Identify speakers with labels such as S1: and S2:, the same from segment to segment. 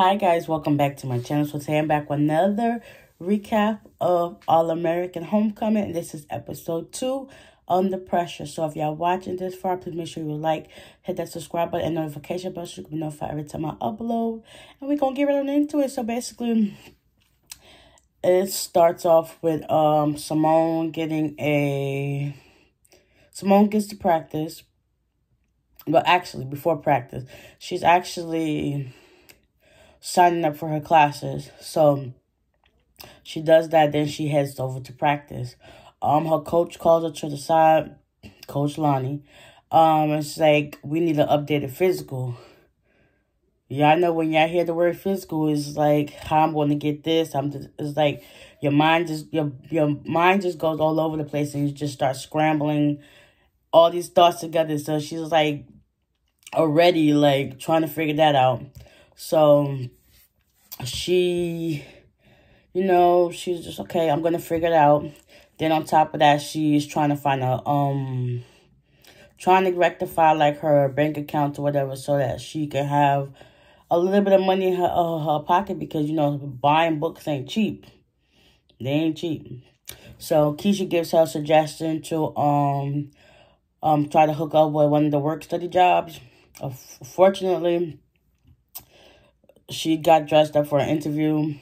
S1: Hi guys, welcome back to my channel. So today I'm back with another recap of All American Homecoming. This is episode 2, Under Pressure. So if y'all watching this far, please make sure you like, hit that subscribe button and notification bell so you can be notified every time I upload. And we're gonna get right on into it. So basically, it starts off with Simone gets to practice. Well, actually, before practice, she's actually signing up for her classes. So she does that, then she heads over to practice. Her coach calls her to the side, Coach Lonnie. It's like, we need an updated physical. Y'all know when y'all hear the word physical, it's like, how I'm going to get this. It's like your mind just goes all over the place and you just start scrambling all these thoughts together. So she's like already like trying to figure that out. So she, she's just, okay, I'm going to figure it out. Then on top of that, she's trying to find trying to rectify like her bank account or whatever so that she can have a little bit of money in her pocket because, buying books ain't cheap. They ain't cheap. So Keisha gives her a suggestion to try to hook up with one of the work study jobs. Fortunately, she got dressed up for an interview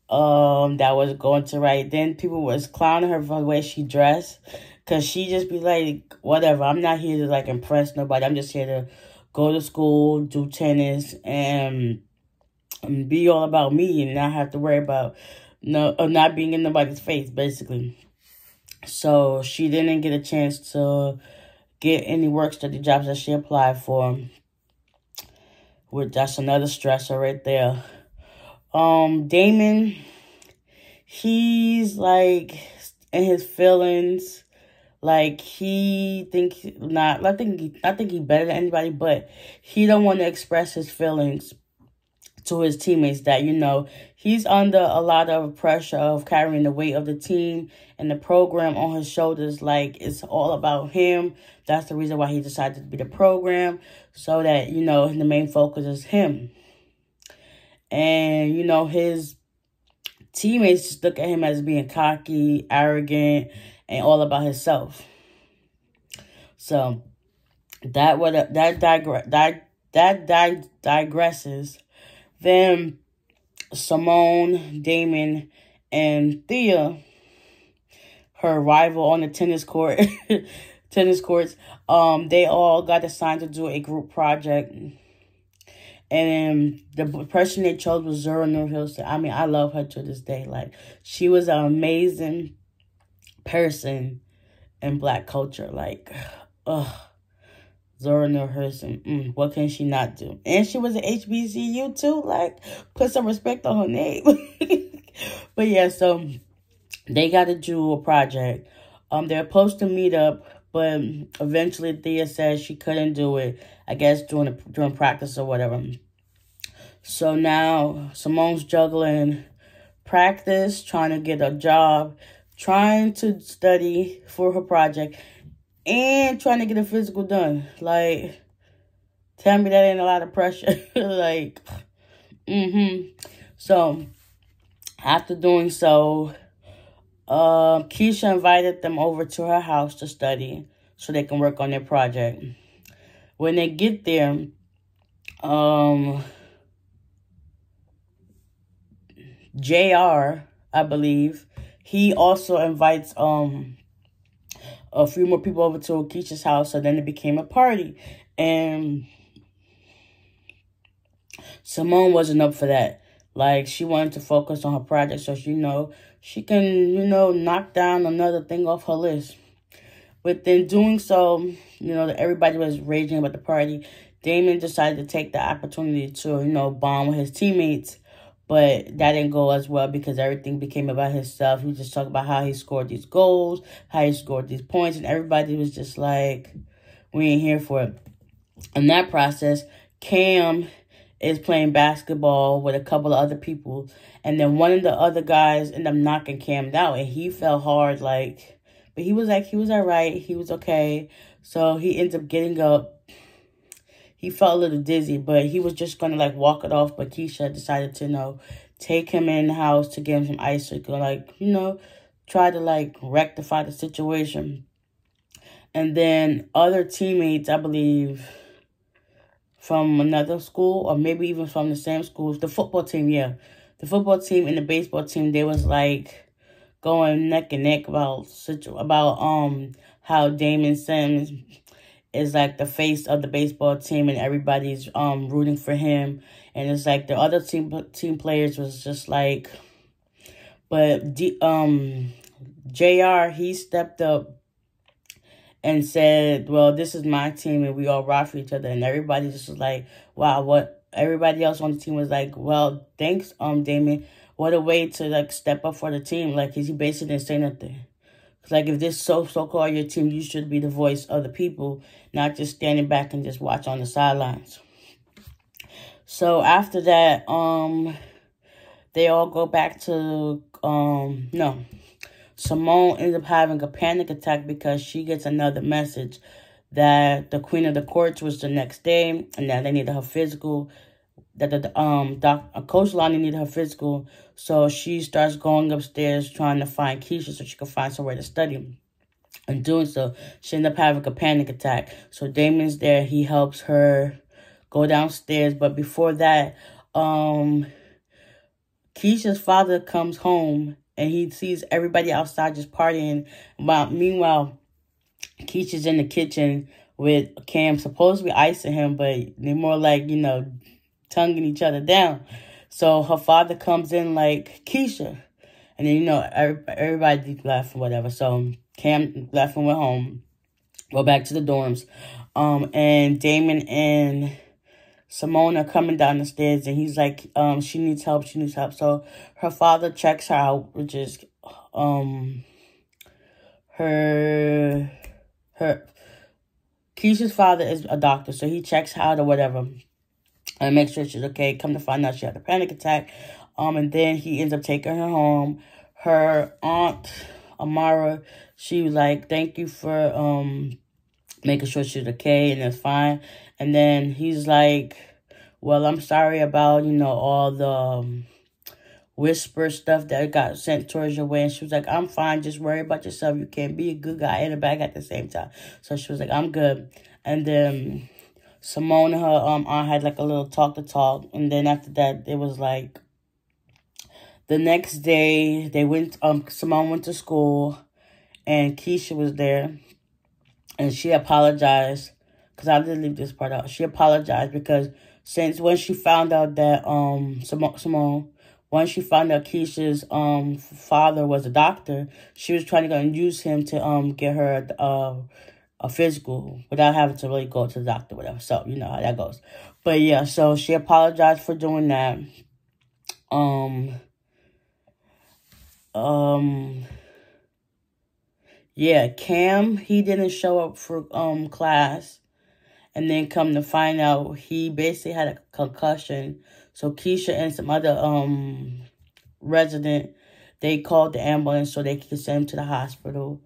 S1: that was going to write. Then people was clowning her for the way she dressed, because she just be like, whatever, I'm not here to like impress nobody. I'm just here to go to school, do tennis, and be all about me and not have to worry about not being in nobody's face, basically. So she didn't get a chance to get any work study jobs that she applied for. Which that's another stressor right there. Damon, he's like in his feelings. Like I think he better than anybody, but he don't want to express his feelings to his teammates that, he's under a lot of pressure of carrying the weight of the team and the program on his shoulders. Like, it's all about him. That's the reason why he decided to be the program, so that, the main focus is him. And, his teammates just look at him as being cocky, arrogant, and all about himself. So that digresses. Then Simone, Damon, and Thea, her rival on the tennis courts, they all got assigned to do a group project. And the person they chose was Zora Neale Hurston. I mean, I love her to this day. Like, she was an amazing person in Black culture. Like, Zora Neale Hurston, what can she not do? And she was an HBCU too. Like, put some respect on her name. But yeah, so they got to do a project. They're supposed to meet up, but eventually Thea said she couldn't do it. I guess during practice or whatever. So now Simone's juggling practice, trying to get a job, trying to study for her project, and trying to get a physical done. Like, tell me that ain't a lot of pressure. Like, So, after doing so, Keisha invited them over to her house to study so they can work on their project. When they get there, JR, I believe, he also invites a few more people over to Keisha's house, so then it became a party. And Simone wasn't up for that. Like, she wanted to focus on her project so she can, knock down another thing off her list. But then doing so, everybody was raging about the party. Damon decided to take the opportunity to, bond with his teammates. But that didn't go as well because everything became about himself. He just talked about how he scored these goals, how he scored these points, and everybody was just like, we ain't here for it. In that process, Cam is playing basketball with a couple of other people, and then one of the other guys ended up knocking Cam out, and he fell hard, like, but he was all right, he was okay. So he ends up getting up. he felt a little dizzy, but he was just going to, like, walk it off. But Keisha decided to, take him in the house to give him some ice so he could, like, try to, like, rectify the situation. And then other teammates, I believe, from another school or maybe even from the same school, the football team, yeah. The football team and the baseball team, they was, like, going neck and neck about how Damon Sims is like the face of the baseball team and everybody's rooting for him. And it's like the other team players was just like, but JR, he stepped up and said, well, this is my team and we all rock for each other. And everybody just was like, wow, what? Everybody else on the team was like, well, thanks, Damon. What a way to, like, step up for the team. Like, he basically didn't say nothing. Like, if this so-called your team, you should be the voice of the people, not just standing back and just watch on the sidelines. So after that, they all go back to, no. Simone ends up having a panic attack because she gets another message that the Queen of the Courts was the next day and that they needed her physical, that Coach Lonnie needed her physical. So she starts going upstairs trying to find Keisha so she can find somewhere to study. In doing so, she ends up having a panic attack. So Damon's there. He helps her go downstairs. But before that, Keisha's father comes home and he sees everybody outside just partying. Meanwhile, Keisha's in the kitchen with Cam, supposedly icing him, but they're more like, tonguing each other down. So her father comes in like, Keisha. And then, everybody left or whatever. So Cam left and went home. Go back to the dorms. And Damon and Simone are coming down the stairs. And he's like, she needs help. So her father checks her out, which is Keisha's father is a doctor. So he checks her out or whatever. And make sure she's okay. Come to find out she had a panic attack. And then he ends up taking her home. Her aunt, Amara, she was like, thank you for making sure she's okay and that's fine. And then he's like, well, I'm sorry about, all the whisper stuff that got sent towards your way. And she was like, I'm fine. Just worry about yourself. You can't be a good guy and a bad guy at the same time. So she was like, I'm good. And then Simone and her aunt had like a little talk. And then after that, it was like the next day they went, Simone went to school and Keisha was there and she apologized because I did leave this part out. She apologized because since when she found out that, Simone, when she found out Keisha's, father was a doctor, she was trying to go and use him to, get her, a physical without having to really go to the doctor, whatever. So, you know how that goes. But yeah, so she apologized for doing that. Yeah, Cam, he didn't show up for, class. And then come to find out, he basically had a concussion. So Keisha and some other, resident, they called the ambulance so they could send him to the hospital.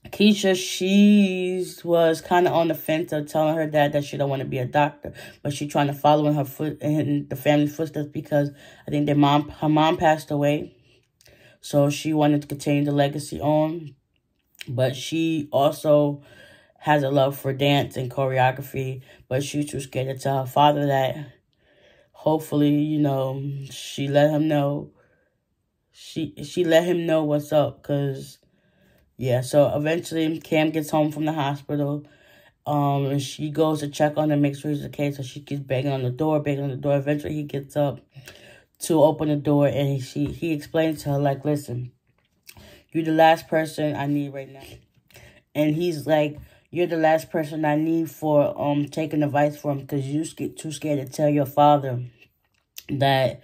S1: Keisha, she was kind of on the fence of telling her dad that she don't want to be a doctor, but she trying to follow in the family footsteps because I think her mom passed away, so she wanted to continue the legacy on. But she also has a love for dance and choreography, but she's too scared to tell her father that. Hopefully, she let him know. She let him know what's up, because yeah, so eventually Cam gets home from the hospital. And she goes to check on him, make sure he's okay. So she keeps banging on the door. Eventually he gets up to open the door and he explains to her, like, listen, you're the last person I need right now. And he's like, you're the last person I need for taking advice from, because you get too scared to tell your father that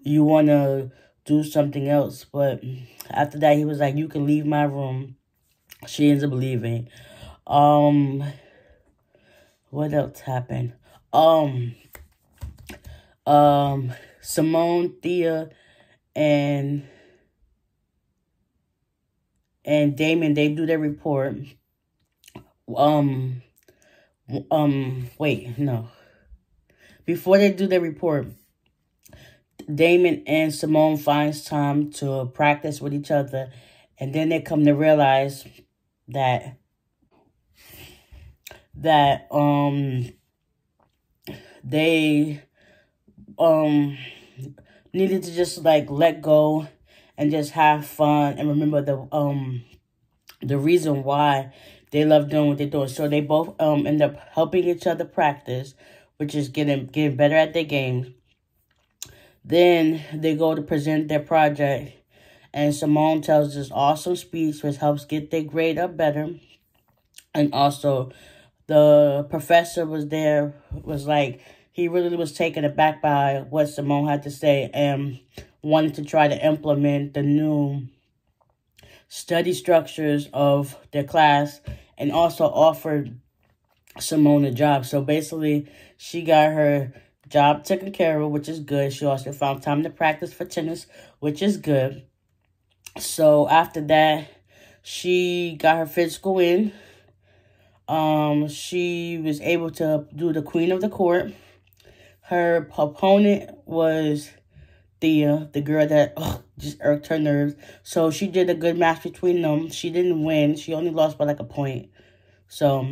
S1: you want to do something else. But after that, he was like, you can leave my room. She ends up leaving. What else happened? Simone, Thea, and Damon, they do their report. wait, no. Before they do their report, Damon and Simone finds time to practice with each other, and then they come to realize that they needed to just like let go and just have fun and remember the reason why they love doing what they're doing. So they both end up helping each other practice, which is getting better at their games. Then they go to present their project, and Simone tells this awesome speech which helps get their grade up better. And also, the professor was there, was like, he really was taken aback by what Simone had to say and wanted to try to implement the new study structures of their class and also offered Simone a job. So basically, she got her job taken care of, which is good. She also found time to practice for tennis, which is good. So after that, she got her physical in. She was able to do the queen of the court. Her opponent was Thea, the girl that just irked her nerves. So she did a good match between them. She didn't win. She only lost by like a point. So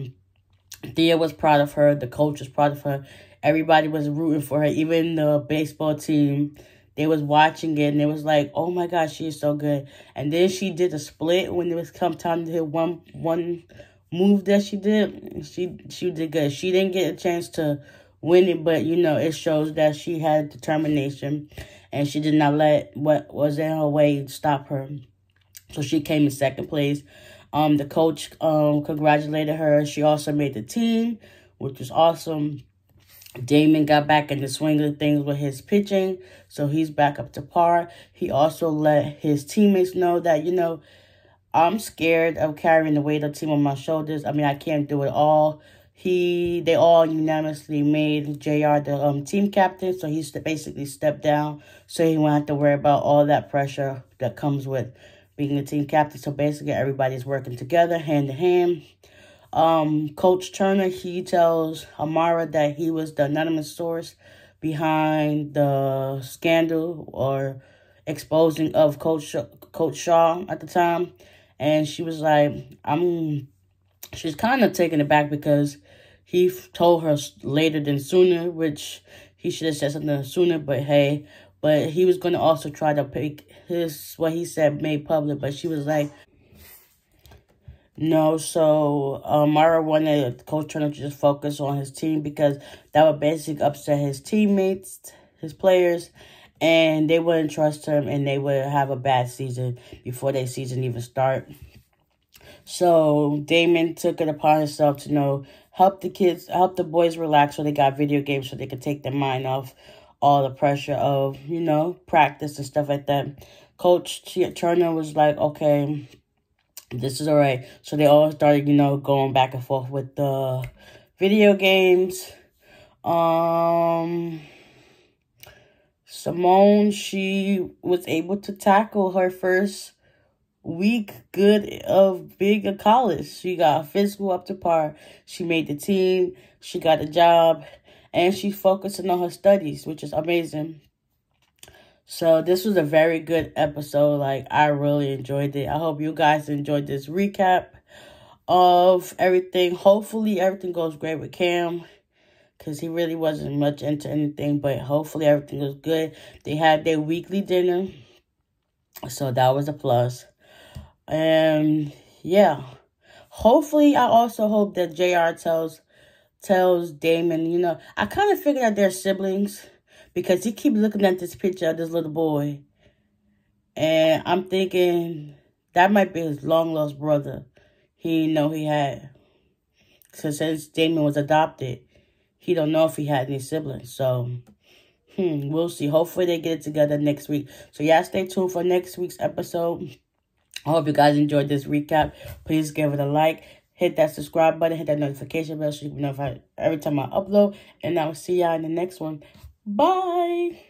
S1: Thea was proud of her. The coach was proud of her. Everybody was rooting for her. Even the baseball team, they was watching it and it was like, oh my gosh, she is so good. And then she did a split when it was come time to hit one move that she did. She did good. She didn't get a chance to win it, but you know, it shows that she had determination and she did not let what was in her way stop her. So she came in second place. The coach congratulated her. She also made the team, which was awesome. Damon got back in the swing of things with his pitching, so he's back up to par. He also let his teammates know that, you know, I'm scared of carrying the weight of the team on my shoulders. I mean, I can't do it all. They all unanimously made JR the team captain, so he basically stepped down, so he won't have to worry about all that pressure that comes with being the team captain. So basically, everybody's working together, hand in hand. Coach Turner, he tells Amara that he was the anonymous source behind the scandal or exposing of Coach Shaw at the time. And she was like, she's kind of taken aback because he told her later than sooner, which he should have said something sooner, but hey. But he was going to also try to pick what he said made public, but she was like, no. So Mara wanted Coach Turner to just focus on his team because that would basically upset his teammates, his players, and they wouldn't trust him and they would have a bad season before their season even start. So Damon took it upon himself to help the boys relax so they got video games so they could take their mind off all the pressure of, practice and stuff like that. Coach Turner was like, okay, this is all right. So they all started, going back and forth with the video games. Simone, she was able to tackle her first week good of being a college. She got physical up to par. She made the team. She got a job. And she's focusing on her studies, which is amazing. So this was a very good episode. Like, I really enjoyed it. I hope you guys enjoyed this recap of everything. Hopefully everything goes great with Cam, because he really wasn't much into anything. But hopefully everything was good. They had their weekly dinner, so that was a plus. And yeah, hopefully I also hope that JR tells Damon, I kind of figured that they're siblings because he keeps looking at this picture of this little boy. And I'm thinking that might be his long-lost brother. He didn't know he had. So since Damon was adopted, he don't know if he had any siblings. So, we'll see. Hopefully they get it together next week. So, yeah, stay tuned for next week's episode. I hope you guys enjoyed this recap. Please give it a like. Hit that subscribe button. Hit that notification bell so you can be notified every time I upload. And I will see y'all in the next one. Bye.